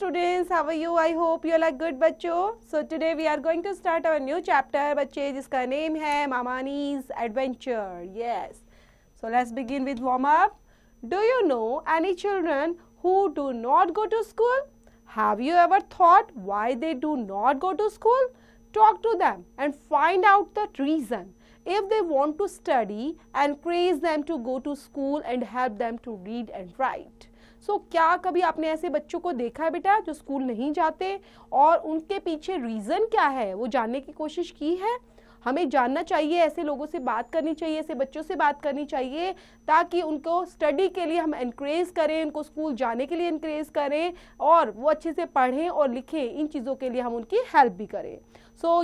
students, how are you? I hope you all are good बच्चों. So today we are going to start our new chapter बच्चे जिसका name है Mamani's Adventure. Yes. So let's begin with warm up. Do you know any children who do not go to school? Have you ever thought why they do not go to school? Talk to them and find out the reason. If they want to study, encourage them to go to school and help them to read and write. क्या कभी आपने ऐसे बच्चों को देखा है बेटा जो स्कूल नहीं जाते और उनके पीछे रीज़न क्या है वो जानने की कोशिश की है? हमें जानना चाहिए, ऐसे लोगों से बात करनी चाहिए, ऐसे बच्चों से बात करनी चाहिए ताकि उनको स्टडी के लिए हम एनकरेज करें, उनको स्कूल जाने के लिए एनकरेज करें और वो अच्छे से पढ़ें और लिखें. इन चीज़ों के लिए हम उनकी हेल्प भी करें.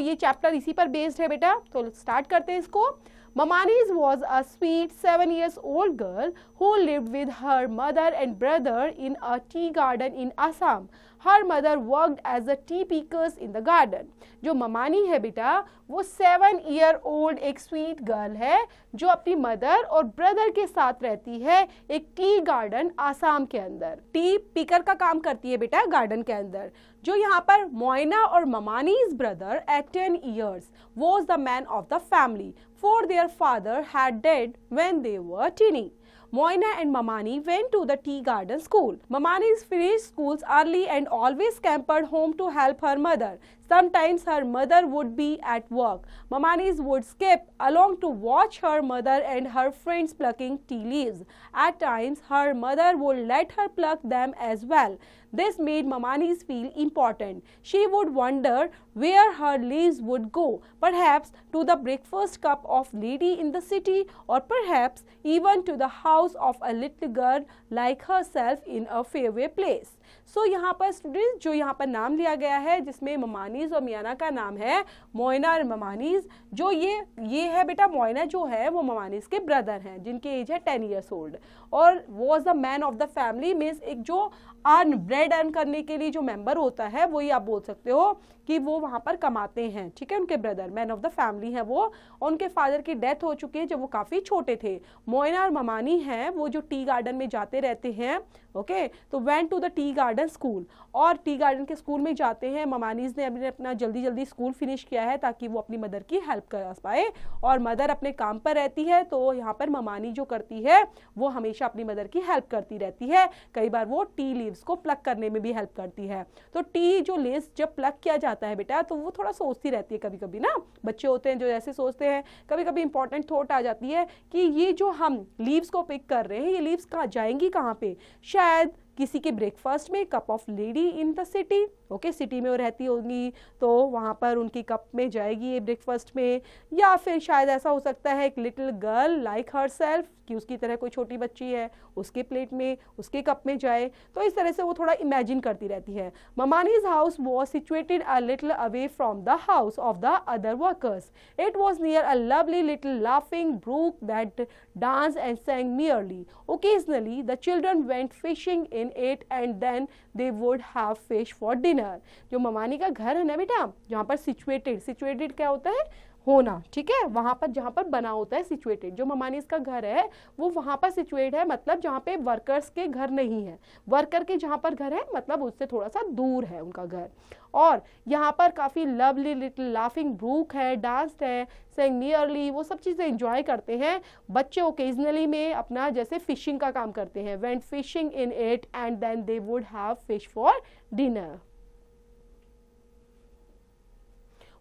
ये चैप्टर इसी पर बेस्ड है बेटा. तो स्टार्ट करते हैं इसको. Mamani's was a sweet 7-year-old girl who lived with her mother and brother in a tea garden in Assam. Her mother worked as a tea pickers in the garden. जो ममानी है बेटा वो 7-year-old एक sweet girl है जो अपनी mother और brother के साथ रहती है एक टी गार्डन आसाम के अंदर. टी पिकर का काम करती है बेटा गार्डन के अंदर. जो यहाँ पर मोइना और ममानी's brother at 10 years was the man of the family, for their father had died when they were teeny. Moina and Mamani went to the tea garden school. Mamani's finished schools early and always scampered home to help her mother. Sometimes her mother would be at work. Mamani's would skip along to watch her mother and her friends plucking tea leaves. At times, her mother would let her pluck them as well. This made Mamani's feel important. She would wonder where her leaves would go, perhaps to the breakfast cup of lady in the city, or perhaps even to the house of a little girl like herself in a faraway place. यहाँ पर students जो यहाँ पर नाम लिया गया है जिसमें ममानीज और मियाना का नाम है मोइना और ममानीज. जो ये है बेटा मोइना जो है वो ममानीज के ब्रदर हैं जिनकी एज है 10 years old और was the man of the family. Means एक जो ब्रेड अर्न करने के लिए जो मेंबर होता है वही आप बोल सकते हो कि वो वहाँ पर कमाते हैं. ठीक है, उनके brother man of the family हैं वो. उनके फादर की डेथ हो चुकी है जब वो काफ़ी छोटे थे. मोइना और ममानी हैं वो जो टी गार्डन में जाते रहते हैं. ओके, तो went to the tea garden school और टी गार्डन के स्कूल में जाते हैं. ममानीज ने अपना जल्दी स्कूल फिनिश किया है ताकि वो अपनी मदर की हेल्प कर पाए और मदर अपने काम पर रहती है. तो यहाँ पर ममानी जो करती है वो हमेशा अपनी मदर की हेल्प करती रहती है. कई बार वो टी लीव्स को प्लक करने में भी हेल्प करती है. तो टी जो लीव्स जब प्लक किया जाता है बेटा तो वो थोड़ा सोचती रहती है. कभी कभी ना बच्चे होते हैं जो ऐसे सोचते हैं, कभी कभी इंपॉर्टेंट थॉट आ जाती है कि ये जो हम लीव्स को पिक कर रहे हैं ये लीव्स कहाँ जाएंगी, कहाँ पे? शायद किसी के ब्रेकफास्ट में, cup of lady in the city. Okay, city में वो रहती होंगी तो वहाँ पर उनकी कप में जाएगी ये ब्रेकफास्ट में. या फिर शायद ऐसा हो सकता है एक little girl like her self कि उसकी तरह कोई छोटी बच्ची है उसके प्लेट में, उसके कप में जाए. तो इस तरह से वो थोड़ा इमेजिन करती रहती है. Mamani's house was situated a little away from the house of the other workers. It was near a lovely little laughing brook that dance and sang merrily. Occasionally, the children went fishing in it and then they would have fish for dinner. जो ममानी का घर है ना बेटा जहाँ पर situated क्या होता है? होना. ठीक है, वहाँ पर जहाँ पर बना होता है सिचुएटेड. जो ममानी इसका घर है वो वहाँ पर सिचुएट है, मतलब जहाँ पे वर्कर्स के घर नहीं है. वर्कर के जहाँ पर घर है मतलब उससे थोड़ा सा दूर है उनका घर. और यहाँ पर काफ़ी लवली लिटिल लाफिंग ब्रूक है, डांस है, सेंग नियरली, वो सब चीज़ें एंजॉय करते हैं. बच्चे ओकेजनली में अपना जैसे फिशिंग का काम करते हैं. Went fishing in it and then they would have fish for dinner.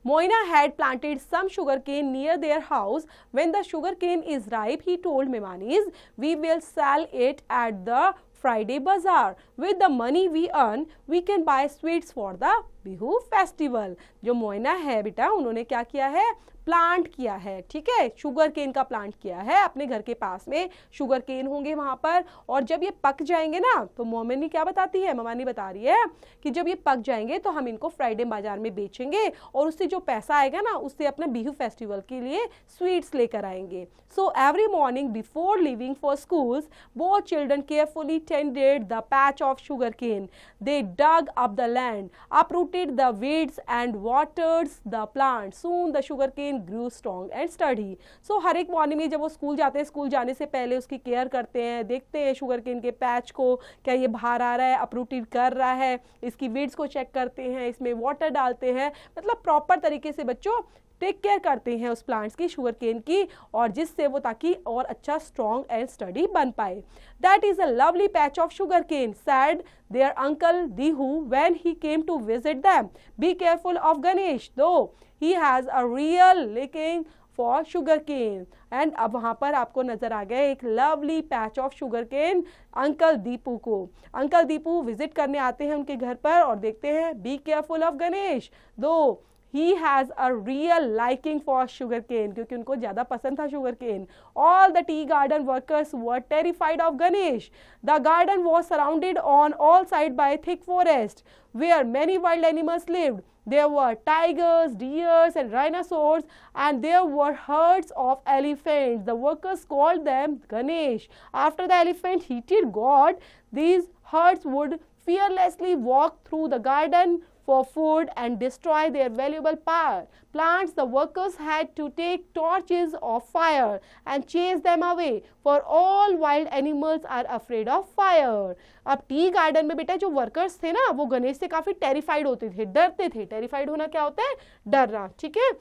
Moina had planted some sugarcane near their house. When the sugarcane is ripe, he told Memanis, we will sell it at the Friday bazaar. With the money we earn, we can buy sweets for the Bihu festival. जो Moina है बेटा उन्होंने क्या किया है? Plant किया है. ठीक है, शुगर केन का प्लांट किया है अपने घर के पास में. शुगर केन होंगे वहाँ पर और जब ये पक जाएंगे ना तो मोमिनी क्या बताती है? ममानी बता रही है कि जब ये पक जाएंगे तो हम इनको फ्राइडे बाजार में बेचेंगे और उससे जो पैसा आएगा ना उससे अपने बिहू फेस्टिवल के लिए स्वीट्स लेकर आएंगे. So every morning before leaving for schools, both children carefully tended the patch of sugarcane. They dug up the land, uprooted uprooted the weeds and watered the plant. Soon the sugarcane grew strong and sturdy. So हर एक morning में जब वो school जाते हैं, school जाने से पहले उसकी केयर करते हैं, देखते हैं शुगरकेन के पैच को, क्या ये बाहर आ रहा है, अपरूटेड कर रहा है, इसकी वीड्स को चेक करते हैं, इसमें वाटर डालते हैं, मतलब प्रॉपर तरीके से बच्चों टेक केयर करते हैं उस प्लांट्स की, शुगर केन की, और जिससे वो ताकि और अच्छा स्ट्रॉन्ग एंड स्टडी बन पाए. That is a lovely patch of sugar cane, said their uncle Dihu when he came to visit them. Be careful of Ganesh though he has a real liking for sugar cane. And अब वहाँ पर आपको नजर आ गया एक lovely patch of sugar cane uncle Dipu को. Uncle Deepu visit करने आते हैं उनके घर पर और देखते हैं बी केयरफुल ऑफ गणेश दो he has a real liking for sugarcane, क्योंकि उनको ज़्यादा पसंद था sugarcane. All the tea garden workers were terrified of Ganesh. The garden was surrounded on all sides by thick forest, where many wild animals lived. There were tigers, deers, and rhinoceros, and there were herds of elephants. The workers called them Ganesh. After the elephant hated God, these herds would fearlessly walk through the garden for food and destroy their valuable plants. The workers had to take torches of fire and chase them away, for all wild animals are afraid of fire. अब tea garden में बेटा जो workers थे ना, वो गणेश से काफी terrified होते थे, डरते थे. टेरिफाइड होना क्या होता है? डरना. ठीक है.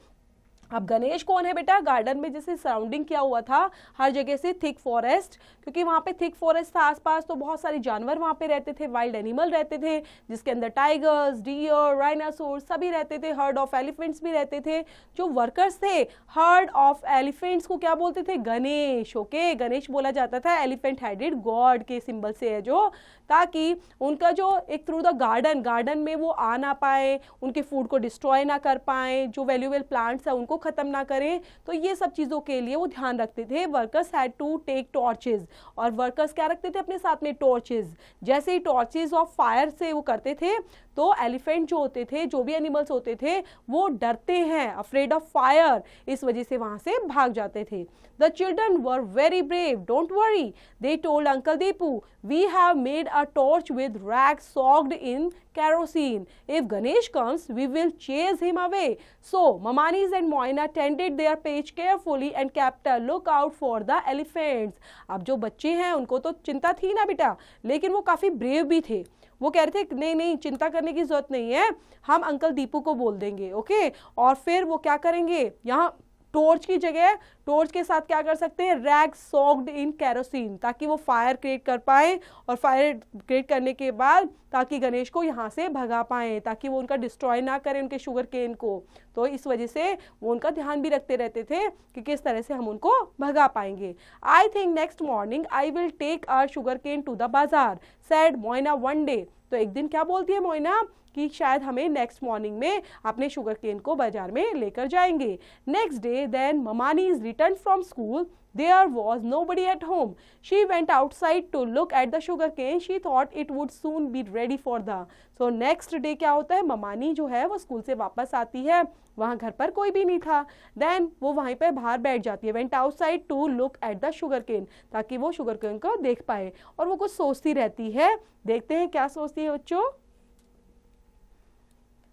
अब गणेश कौन है बेटा? गार्डन में जैसे सराउंडिंग किया हुआ था हर जगह से थिक फॉरेस्ट, क्योंकि वहाँ पे थिक फॉरेस्ट था आसपास, तो बहुत सारे जानवर वहाँ पे रहते थे, वाइल्ड एनिमल रहते थे, जिसके अंदर टाइगर्स, डियर, राइनासोर सभी रहते थे, हर्ड ऑफ एलिफेंट्स भी रहते थे. जो वर्कर्स थे हर्ड ऑफ एलिफेंट्स को क्या बोलते थे? गणेश. ओके, गणेश बोला जाता था एलिफेंट हेडेड गॉड के सिंबल से है जो, ताकि उनका जो एक थ्रू द गार्डन में वो आ ना पाए, उनके फूड को डिस्ट्रॉय ना कर पाए, जो वैल्यूएबल प्लांट्स है उनको खत्म ना करें. तो ये सब चीज़ों के लिए वो ध्यान रखते थे. Workers had to take torches, और वर्कर्स क्या रखते थे अपने साथ में? टॉर्चेज. जैसे ही टॉर्चेज ऑफ फायर से वो करते थे तो एलिफेंट जो होते थे, जो भी एनिमल्स होते थे, वो डरते हैं, अफ्रेड ऑफ फायर, इस वजह से वहां से भाग जाते थे. The children were very brave. Don't worry, they told uncle Dipu, we have made a torch with rags soaked in kerosene. If Ganesh comes, we will chase him away. So Mamanis and Moina tended their page carefully and kept a lookout for the elephants. अब जो बच्चे हैं उनको तो चिंता थी ना बेटा, लेकिन वो काफी ब्रेव भी थे. वो कह रहे थे नहीं नहीं, चिंता करने की जरूरत नहीं है, हम अंकल दीपू को बोल देंगे. ओके, और फिर वो क्या करेंगे, यहाँ टॉर्च की जगह टॉर्च के साथ क्या कर सकते हैं? रैग सोक्ड इन केरोसिन, ताकि वो फायर क्रिएट कर पाए, और फायर क्रिएट करने के बाद ताकि गणेश को यहाँ से भगा पाए, ताकि वो उनका डिस्ट्रॉय ना करें उनके शुगर केन को. तो इस वजह से वो उनका ध्यान भी रखते रहते थे कि किस तरह से हम उनको भगा पाएंगे. I think next morning I will take our sugar cane to the bazaar, said Moina one day. तो एक दिन क्या बोलती है मोइना कि शायद हमें नेक्स्ट मॉर्निंग में अपने शुगर केन को बाजार में लेकर जाएंगे. Next day then Mamani is return from school. There was nobody at home. She went outside to look at the sugarcane. She thought it would soon be ready for the. So next day क्या होता है? ममानी जो है वो school से वापस आती है, वहाँ घर पर कोई भी नहीं था. Then वो वहीं पे बाहर बैठ जाती है. Went outside to look at the sugarcane, ताकि वो sugarcane को देख पाए, और वो कुछ सोचती रहती है. देखते हैं क्या सोचती है बच्चों.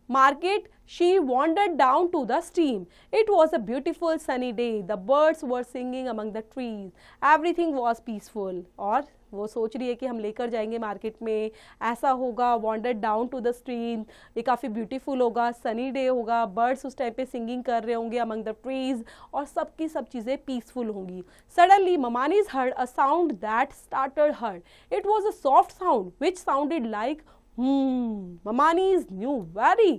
Market, she wandered down to the stream. It was a beautiful sunny day. The birds were singing among the trees. Everything was peaceful. और वो सोच रही है कि हम लेकर जाएंगे मार्केट में, ऐसा होगा. Wander down to the stream, ये काफ़ी ब्यूटीफुल होगा, सनी डे होगा, बर्ड्स उस टाइम पे सिंगिंग कर रहे होंगे अमंग द ट्रीज, और सबकी सब चीज़ें पीसफुल होंगी. Suddenly Mamani's heard a sound that startled her. It was a soft sound which sounded like Mamanis knew very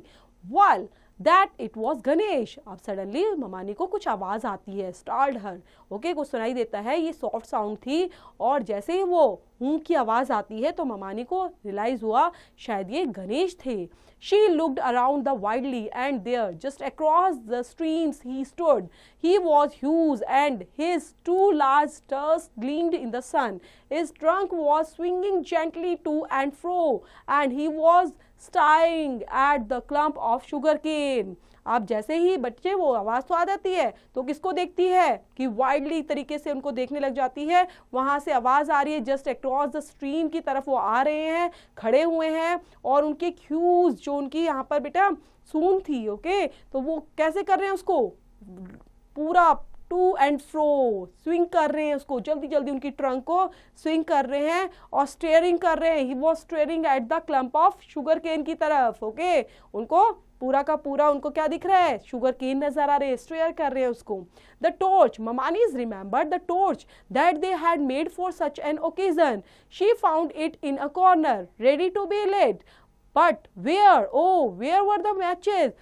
well that it was Ganesh. अब सडनली ममानी को कुछ आवाज आती है, स्टार्ड हर. ओके, कुछ सुनाई देता है, ये सॉफ्ट साउंड थी, और जैसे ही वो की आवाज आती है तो ममानी को रियलाइज हुआ शायद ये गणेश थे. She looked around the wildly, and there, just across the streams, he stood. He was huge, and his two large tusks gleamed in the sun. His trunk was swinging gently to and fro, and he was staring at the clump of sugarcane. आप जैसे ही बच्चे वो आवाज़ तो आ जाती है तो किसको देखती है कि वाइडली तरीके से उनको देखने लग जाती है, वहाँ से आवाज़ आ रही है, जस्ट अक्रॉस द स्ट्रीम की तरफ वो आ रहे हैं, खड़े हुए हैं और उनके ह्यूज जो उनकी यहाँ पर बेटा सून थी, ओके, तो वो कैसे कर रहे हैं उसको पूरा टू एंड फ्रो स्विंग कर रहे हैं, उसको जल्दी जल्दी उनकी ट्रंक को स्विंग कर रहे हैं और स्टेयरिंग कर रहे हैं। He was staring at the clump of sugar cane की तरफ, ओके, उनको पूरा का पूरा उनको क्या दिख रहा है, शुगर केन नजर आ रहे हैं, स्टेयर कर रहे हैं उसको। The torch, Mamani's remembered the torch that they had made for such an occasion. She found it in a corner ready to be lit. But where? Oh, where were the matches?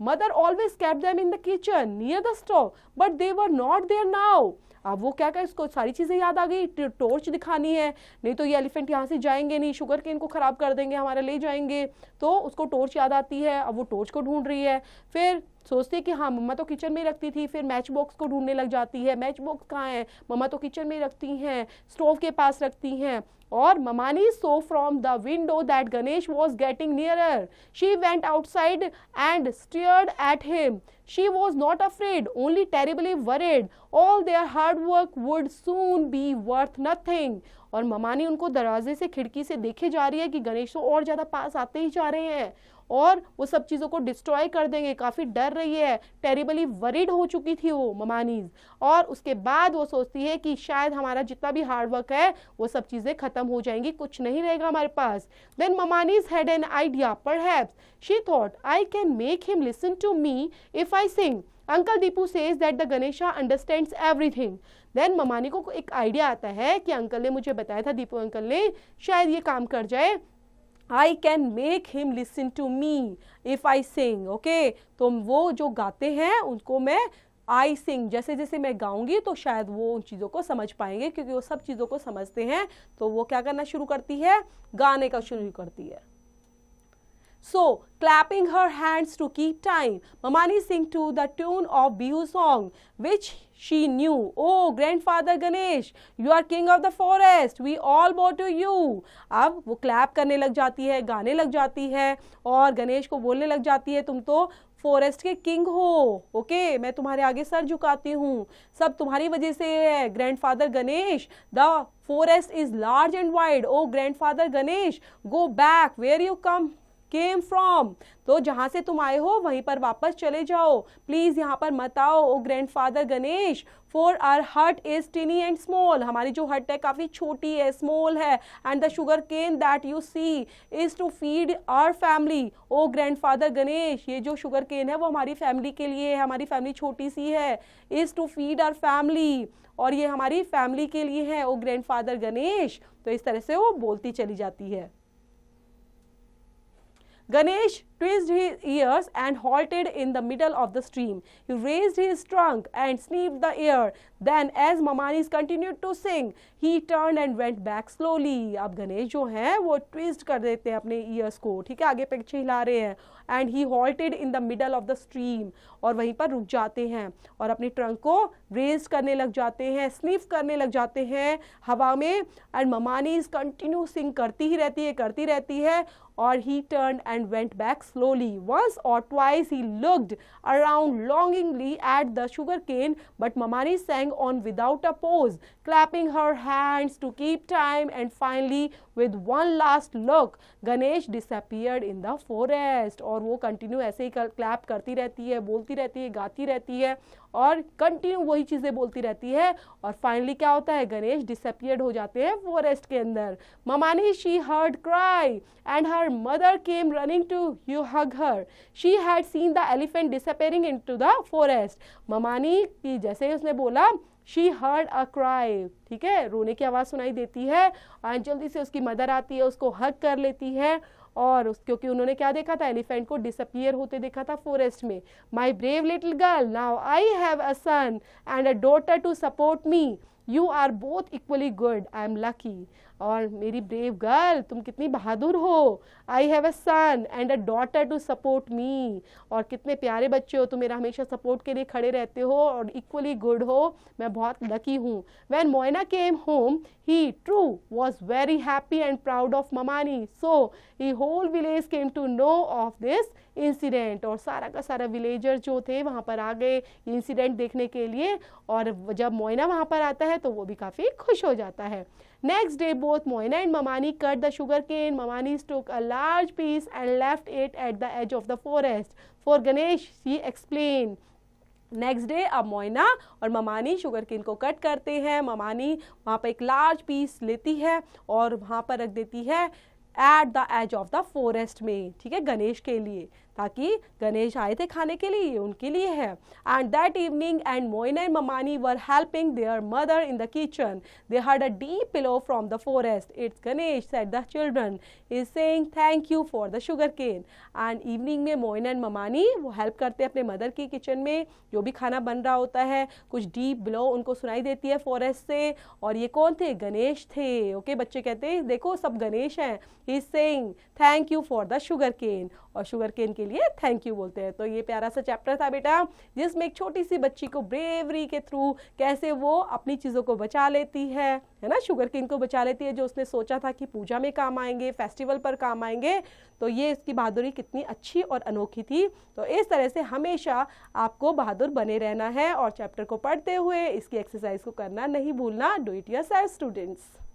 Mother always kept them in the kitchen near the stove, but they were not there now. अब वो क्या इसको सारी चीज़ें याद आ गई, torch दिखानी है, नहीं तो ये एलिफेंट यहाँ से जाएंगे नहीं, शुगर केन को ख़राब कर देंगे, हमारा ले जाएंगे, तो उसको टॉर्च याद आती है। अब वो टॉर्च को ढूंढ रही है, फिर सोचती है कि हाँ मम्मा तो किचन में ही रखती थी, फिर मैच बॉक्स को ढूंढने लग जाती है, मैच बॉक्स कहाँ है, मम्मा तो किचन में ही रखती हैं, स्टोव के पास रखती हैं। और Mamani saw from the window that Ganesh was getting nearer. She went outside and stared at him. She was not afraid, only terribly worried. All their hard work would soon be worth nothing. और ममानी उनको दरवाजे से खिड़की से देखे जा रही है कि गणेश तो और ज़्यादा पास आते ही जा रहे हैं और वो सब चीज़ों को डिस्ट्रॉय कर देंगे, काफ़ी डर रही है, टेरिबली वरीड हो चुकी थी वो ममानीज। और उसके बाद वो सोचती है कि शायद हमारा जितना भी हार्ड वर्क है वो सब चीज़ें ख़त्म हो जाएंगी, कुछ नहीं रहेगा हमारे पास। Then Mamani's had an idea, perhaps she thought I can make him listen to me if I sing. Uncle Dipu says that the Ganesha understands everything. Then Mamani को एक आइडिया आता है कि अंकल ने मुझे बताया था, दीपू अंकल ने, शायद ये काम कर जाए, I can make him listen to me if I sing, okay? तो वो जो गाते हैं उनको मैं I sing, जैसे जैसे मैं गाऊंगी तो शायद वो उन चीज़ों को समझ पाएंगे, क्योंकि वो सब चीज़ों को समझते हैं। तो वो क्या करना शुरू करती है, गाने का शुरू करती है। So, clapping her hands to keep time, Mamani sang to the tune of Bihu song, which she knew. Oh, grandfather Ganesh, you are king of the forest. We all bow to you. अब वो clap करने लग जाती है, गाने लग जाती है और गणेश को बोलने लग जाती है, तुम तो फॉरेस्ट के किंग हो, ओके, मैं तुम्हारे आगे सर झुकाती हूँ, सब तुम्हारी वजह से है, grandfather Ganesh. The forest is large and wide. O grandfather Ganesh, go back where you came from. तो जहाँ से तुम आए हो वहीं पर वापस चले जाओ, प्लीज यहाँ पर मत आओ। O grandfather Ganesh, for our hut is tiny and small, हमारी जो हट है काफी छोटी है, स्मॉल है, and the sugar cane that you see is to feed our family. O grandfather Ganesh, ये जो शुगर केन है वो हमारी फैमिली के लिए है, हमारी फैमिली छोटी सी है, is to feed our family, और ये हमारी फैमिली के लिए है, ओ ग्रैंडफादर गणेश। तो इस तरह से वो बोलती चली जाती है। Ganesh twisted his ears and halted in the middle of the stream. He raised his trunk and sniffed the air. Then, as Mamanis continued to sing, he turned and went back slowly. अब गणेश जो हैं वो twist कर देते हैं अपने years को, ठीक है, आगे पीछे हिला रहे हैं। And he halted in the middle of the stream, और वहीं पर रुक जाते हैं और अपनी ट्रंक को रेज करने लग जाते हैं, स्निफ करने लग जाते हैं हवा में। एंड ममानीज कंटिन्यू सिंग करती ही रहती है और he turned and went back slowly. Once or twice he looked around longingly at the sugarcane, but Mamani sang on without a pause, clapping her hands to keep time, and finally with one last look, Ganesh disappeared in the forest. और वो continue ऐसे ही clap करती रहती है, बोलती रहती है, गाती रहती है और कंटिन्यू वही चीज़ें बोलती रहती है, और फाइनली क्या होता है, गणेश डिसअपियर्ड हो जाते हैं फॉरेस्ट के अंदर। Mamani she heard cry and her mother came running to hug her. She had seen the elephant disappearing into the forest. ममानी की जैसे ही उसने बोला, she heard a cry, ठीक है, रोने की आवाज़ सुनाई देती है, और जल्दी से उसकी मदर आती है, उसको हग कर लेती है, और क्योंकि उन्होंने क्या देखा था, एलिफेंट को डिसअपियर होते देखा था फॉरेस्ट में। My brave little girl, now I have a son and a daughter to support me, you are both equally good, I am lucky. और मेरी ब्रेव गर्ल, तुम कितनी बहादुर हो, I have a son and a daughter to support me, और कितने प्यारे बच्चे हो, तुम मेरा हमेशा सपोर्ट के लिए खड़े रहते हो और इक्वली गुड हो, मैं बहुत लकी हूँ। When Moina came home he true was very happy and proud of Mamani, so he whole village came to know of this incident, और सारा का सारा विलेजर जो थे वहाँ पर आ गए इंसिडेंट देखने के लिए, और जब मोइना वहाँ पर आता है तो वो भी काफ़ी खुश हो जाता है। Next day both Moina and Mamani cut the sugar cane. Mamani took a large piece and left it at the edge of the forest for Ganesh, she explained. Next day अब मोइना और ममानी शुगर केन को कट करते हैं। ममानी वहाँ पर एक large piece लेती है और वहाँ पर रख देती है at the edge of the forest में, ठीक है, गणेश के लिए, ताकि गणेश आए थे खाने के लिए, ये उनके लिए है। And that evening and Moina and Mamani were helping their mother in the kitchen. They heard a deep pillow from the forest. It's Ganesh, said the children, is saying thank you for the sugar cane. And evening में Moina and Mamani वो help करते हैं अपने mother की kitchen में, जो भी खाना बन रहा होता है, कुछ डीप बिलो उनको सुनाई देती है फॉरेस्ट से, और ये कौन थे? गणेश थे। ओके, बच्चे कहते हैं देखो सब गणेश हैं। He is saying thank you for the sugar cane, और शुगर केन के लिए थैंक यू बोलते हैं। तो ये प्यारा सा चैप्टर था बेटा, जिसमें एक छोटी सी बच्ची को ब्रेवरी के थ्रू कैसे वो अपनी चीज़ों को बचा लेती है ना, शुगर केन को बचा लेती है, जो उसने सोचा था कि पूजा में काम आएंगे, फेस्टिवल पर काम आएंगे। तो ये इसकी बहादुरी कितनी अच्छी और अनोखी थी। तो इस तरह से हमेशा आपको बहादुर बने रहना है, और चैप्टर को पढ़ते हुए इसकी एक्सरसाइज को करना नहीं भूलना। Do it yourself students.